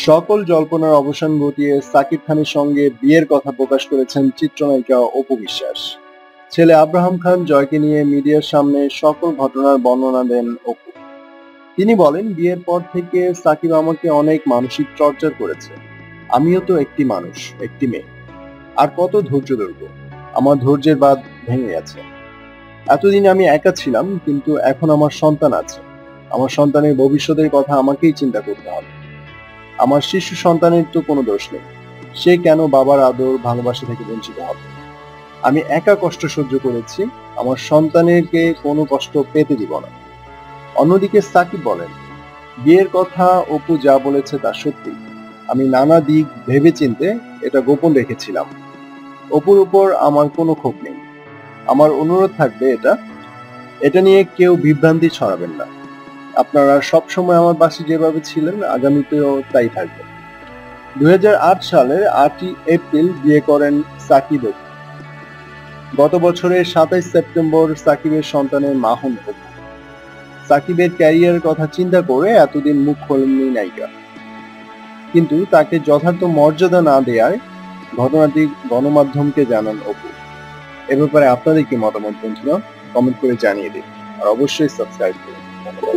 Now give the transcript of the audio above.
সকল জল্পনার অবসান ঘটিয়ে সাকিব খানের সঙ্গে বিয়ের কথা প্রকাশ করেছেন চিত্রনায়িকা অপু বিশ্বাস। ছেলে আব্রাহাম খান জয়কে নিয়ে মিডিয়ার সামনে সকল ঘটনার বর্ণনা দেন অপু। তিনি বলেন, বিয়ের পর থেকে সাকিব আমাকে অনেক মানসিক টর্চার করেছে। আমিও তো একটি মানুষ, একটি মেয়ে। আর কত ধৈর্য ধরব? আমার ধৈর্যের বাঁধ ভেঙে গেছে। এতদিন আমি একা ছিলাম, কিন্তু এখন আমার সন্তান আছে। আমার সন্তানের ভবিষ্যতের কথা আমাকেই চিন্তা করতে হবে। আমার শিশু সন্তানের তো কোনো দোষ নেই। সে কেন বাবার আদর ভালোবাসা থেকে বঞ্চিত হবে? আমি একা কষ্ট সহ্য করেছি, আমার সন্তানেরকে কোনো কষ্ট পেতে দিব না। অন্যদিকে সাকিব বলেন, বিয়ের কথা অপু যা বলেছে তা সত্যি। আমি নানা দিক ভেবেচিন্তে এটা গোপন রেখেছিলাম। অপুর উপর আমার কোনো ক্ষোভ নেই। আমার অনুরোধ থাকবে, এটা নিয়ে কেউ বিভ্রান্তি ছড়াবেন না। আপনারা সবসময় আমার পাশে যেভাবে ছিলেন, আগামীতেও তাই থাকবেন। 2008 সালের 8ই এপ্রিল বিয়ে করেন সাকিব অপু। গত বছরের 27 সেপ্টেম্বর সাকিবের সন্তানের মা হন অপু। সাকিবের ক্যারিয়ারের কথা চিন্তা করে এতদিন মুখ খোলেননি নায়িকা, কিন্তু তাকে যথার্থ মর্যাদা না দেওয়ায় ঘটনাটি গণমাধ্যমকে জানান অপু। এ ব্যাপারে আপনাদের কি মতামত বন্ধুরা? কমেন্ট করে জানিয়ে দিন, আর অবশ্যই সাবস্ক্রাইব করুন। ধন্যবাদ।